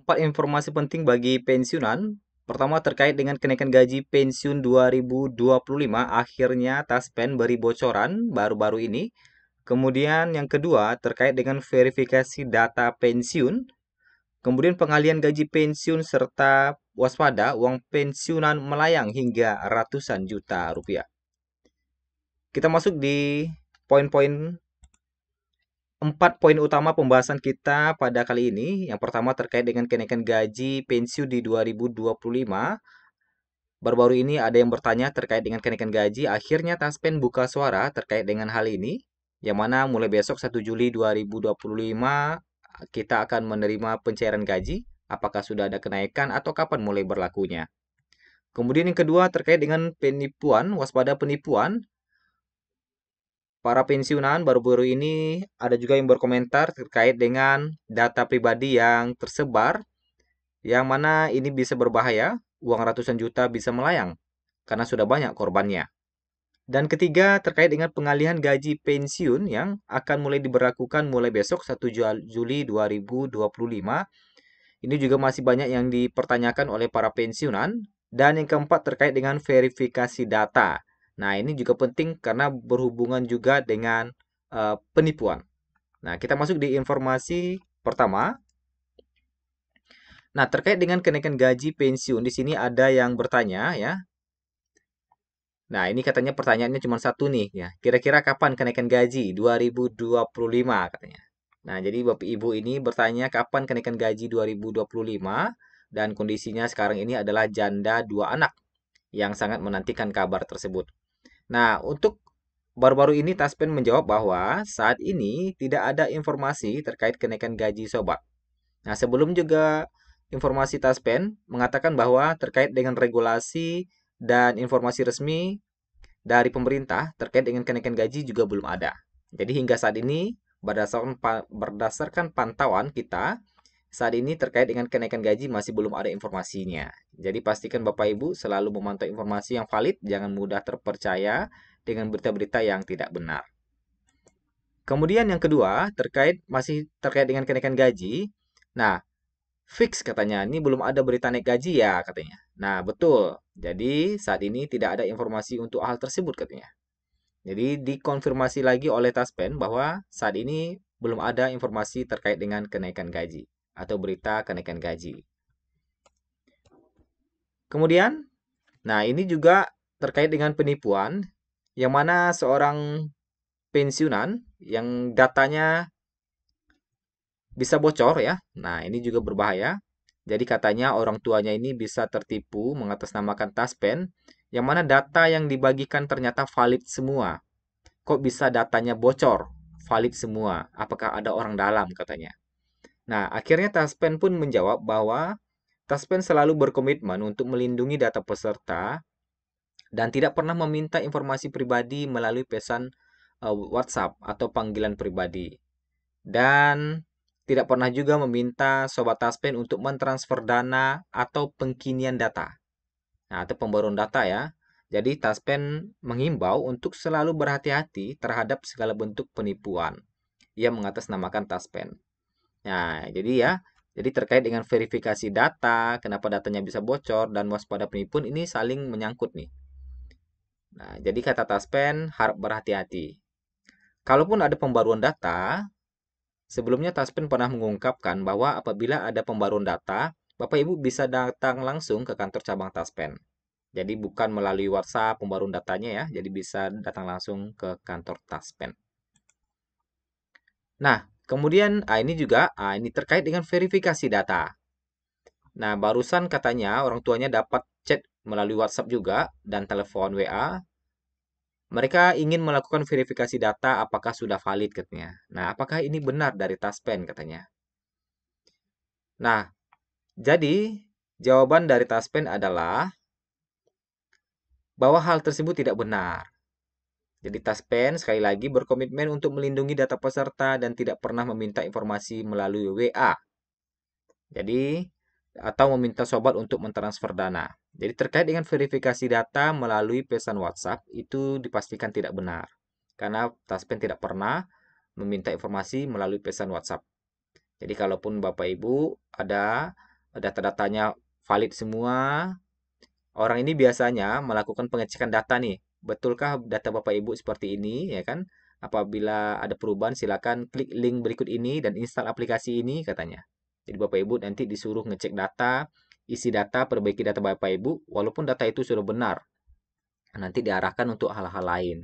4 informasi penting bagi pensiunan. Pertama terkait dengan kenaikan gaji pensiun 2025, akhirnya Taspen beri bocoran baru-baru ini. Kemudian yang kedua terkait dengan verifikasi data pensiun. Kemudian pengalian gaji pensiun serta waspada uang pensiunan melayang hingga ratusan juta rupiah. Kita masuk di poin-poin 4 poin utama pembahasan kita pada kali ini. Yang pertama terkait dengan kenaikan gaji pensiun di 2025. Baru-baru ini ada yang bertanya terkait dengan kenaikan gaji. Akhirnya Taspen buka suara terkait dengan hal ini. Yang mana mulai besok 1 Juli 2025 kita akan menerima pencairan gaji. Apakah sudah ada kenaikan atau kapan mulai berlakunya. Kemudian yang kedua terkait dengan penipuan, waspada penipuan. Para pensiunan baru-baru ini ada juga yang berkomentar terkait dengan data pribadi yang tersebar, yang mana ini bisa berbahaya, uang ratusan juta bisa melayang, karena sudah banyak korbannya. Dan ketiga, terkait dengan pengalihan gaji pensiun yang akan mulai diberlakukan mulai besok 1 Juli 2025. Ini juga masih banyak yang dipertanyakan oleh para pensiunan. Dan yang keempat terkait dengan verifikasi data. Nah, ini juga penting karena berhubungan juga dengan penipuan. Nah, kita masuk di informasi pertama. Nah, terkait dengan kenaikan gaji pensiun, di sini ada yang bertanya ya. Nah, ini katanya pertanyaannya cuma satu nih ya. Kira-kira kapan kenaikan gaji? 2025 katanya. Nah, jadi Bapak Ibu ini bertanya kapan kenaikan gaji 2025 dan kondisinya sekarang ini adalah janda 2 anak yang sangat menantikan kabar tersebut. Nah, untuk baru-baru ini Taspen menjawab bahwa saat ini tidak ada informasi terkait kenaikan gaji sobat. Nah, sebelum juga informasi Taspen mengatakan bahwa terkait dengan regulasi dan informasi resmi dari pemerintah terkait dengan kenaikan gaji juga belum ada. Jadi hingga saat ini berdasarkan pantauan kita saat ini terkait dengan kenaikan gaji masih belum ada informasinya. Jadi pastikan Bapak Ibu selalu memantau informasi yang valid, jangan mudah terpercaya dengan berita-berita yang tidak benar. Kemudian yang kedua, masih terkait dengan kenaikan gaji. Nah, fix katanya, ini belum ada berita naik gaji ya katanya. Nah, betul. Jadi saat ini tidak ada informasi untuk hal tersebut katanya. Jadi dikonfirmasi lagi oleh Taspen bahwa saat ini belum ada informasi terkait dengan kenaikan gaji atau berita kenaikan gaji. Kemudian, nah ini juga terkait dengan penipuan yang mana seorang pensiunan yang datanya bisa bocor ya. Nah, ini juga berbahaya. Jadi katanya orang tuanya ini bisa tertipu mengatasnamakan Taspen yang mana data yang dibagikan ternyata valid semua. Kok bisa datanya bocor? Valid semua. Apakah ada orang dalam katanya. Nah, akhirnya Taspen pun menjawab bahwa Taspen selalu berkomitmen untuk melindungi data peserta dan tidak pernah meminta informasi pribadi melalui pesan WhatsApp atau panggilan pribadi. Dan tidak pernah juga meminta Sobat Taspen untuk mentransfer dana atau pengkinian data. Nah, atau pembaruan data ya. Jadi Taspen menghimbau untuk selalu berhati-hati terhadap segala bentuk penipuan yang mengatasnamakan Taspen. Nah, jadi terkait dengan verifikasi data, kenapa datanya bisa bocor dan waspada penipuan ini saling menyangkut nih. Nah, jadi kata Taspen harap berhati-hati. Kalaupun ada pembaruan data, sebelumnya Taspen pernah mengungkapkan bahwa apabila ada pembaruan data, Bapak Ibu bisa datang langsung ke kantor cabang Taspen. Jadi bukan melalui WhatsApp pembaruan datanya ya, jadi bisa datang langsung ke kantor Taspen. Nah, kemudian ini terkait dengan verifikasi data. Nah, barusan katanya orang tuanya dapat chat melalui WhatsApp juga dan telepon WA. Mereka ingin melakukan verifikasi data apakah sudah valid katanya. Nah, apakah ini benar dari Taspen katanya. Nah, jadi jawaban dari Taspen adalah bahwa hal tersebut tidak benar. Jadi Taspen sekali lagi berkomitmen untuk melindungi data peserta dan tidak pernah meminta informasi melalui WA. Jadi atau meminta sobat untuk mentransfer dana. Jadi terkait dengan verifikasi data melalui pesan WhatsApp itu dipastikan tidak benar. Karena Taspen tidak pernah meminta informasi melalui pesan WhatsApp. Jadi kalaupun Bapak Ibu ada data-datanya valid semua, orang ini biasanya melakukan pengecekan data nih. Betulkah data Bapak Ibu seperti ini, ya kan? Apabila ada perubahan, silakan klik link berikut ini dan install aplikasi ini, katanya. Jadi Bapak Ibu nanti disuruh ngecek data, isi data, perbaiki data Bapak Ibu, walaupun data itu sudah benar. Nanti diarahkan untuk hal-hal lain.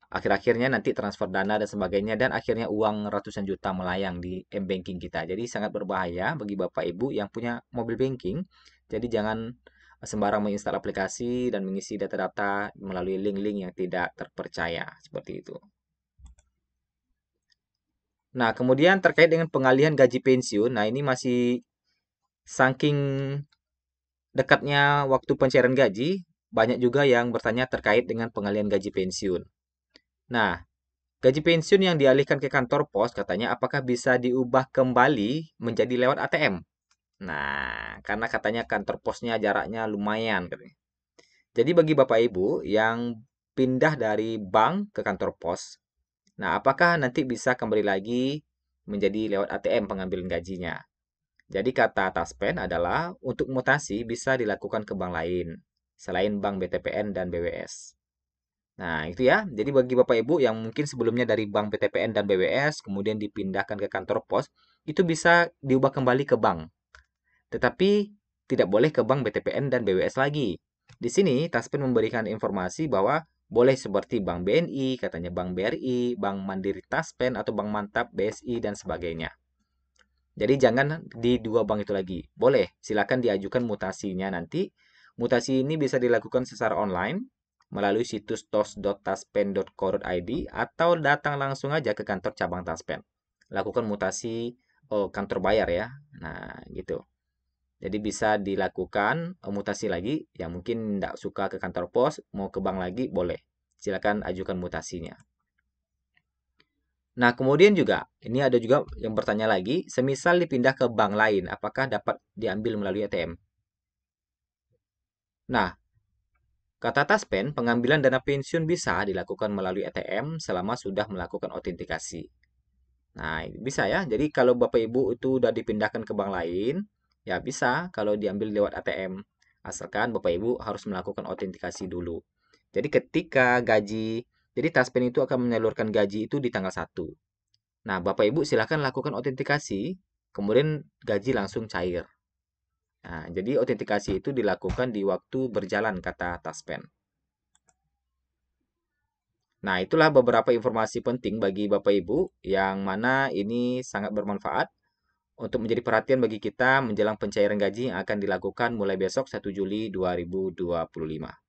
Akhir-akhirnya nanti transfer dana dan sebagainya, dan akhirnya uang ratusan juta melayang di m-banking kita. Jadi sangat berbahaya bagi Bapak Ibu yang punya mobile banking. Jadi jangan sembarang menginstal aplikasi dan mengisi data-data melalui link-link yang tidak terpercaya seperti itu. Nah, kemudian terkait dengan pengalihan gaji pensiun, nah ini masih saking dekatnya waktu pencairan gaji, banyak juga yang bertanya terkait dengan pengalihan gaji pensiun. Nah, gaji pensiun yang dialihkan ke kantor pos katanya apakah bisa diubah kembali menjadi lewat ATM? Nah, karena katanya kantor posnya jaraknya lumayan katanya. Jadi bagi Bapak Ibu yang pindah dari bank ke kantor pos, nah apakah nanti bisa kembali lagi menjadi lewat ATM pengambilan gajinya? Jadi kata Taspen adalah untuk mutasi bisa dilakukan ke bank lain selain bank BTPN dan BWS. Nah, itu ya. Jadi bagi Bapak Ibu yang mungkin sebelumnya dari bank BTPN dan BWS kemudian dipindahkan ke kantor pos, itu bisa diubah kembali ke bank. Tetapi tidak boleh ke bank BTPN dan BWS lagi. Di sini Taspen memberikan informasi bahwa boleh seperti Bank BNI, katanya Bank BRI, Bank Mandiri Taspen atau Bank Mantap BSI dan sebagainya. Jadi jangan di dua bank itu lagi. Boleh, silakan diajukan mutasinya nanti. Mutasi ini bisa dilakukan secara online melalui situs tos.taspen.co.id atau datang langsung aja ke kantor cabang Taspen. Lakukan mutasi kantor bayar ya. Nah, gitu. Jadi bisa dilakukan mutasi lagi. Yang mungkin tidak suka ke kantor pos, mau ke bank lagi, boleh. Silakan ajukan mutasinya. Nah, kemudian juga, ini ada juga yang bertanya lagi, semisal dipindah ke bank lain, apakah dapat diambil melalui ATM? Nah, kata Taspen, pengambilan dana pensiun bisa dilakukan melalui ATM selama sudah melakukan autentikasi. Nah, bisa ya. Jadi kalau Bapak Ibu itu udah dipindahkan ke bank lain, ya bisa kalau diambil lewat ATM. Asalkan Bapak Ibu harus melakukan autentikasi dulu. Jadi ketika gaji, jadi Taspen itu akan menyalurkan gaji itu di tanggal 1. Nah, Bapak Ibu silakan lakukan autentikasi, kemudian gaji langsung cair. Nah, jadi autentikasi itu dilakukan di waktu berjalan, kata Taspen. Nah, itulah beberapa informasi penting bagi Bapak Ibu yang mana ini sangat bermanfaat untuk menjadi perhatian bagi kita menjelang pencairan gaji yang akan dilakukan mulai besok 1 Juli 2025.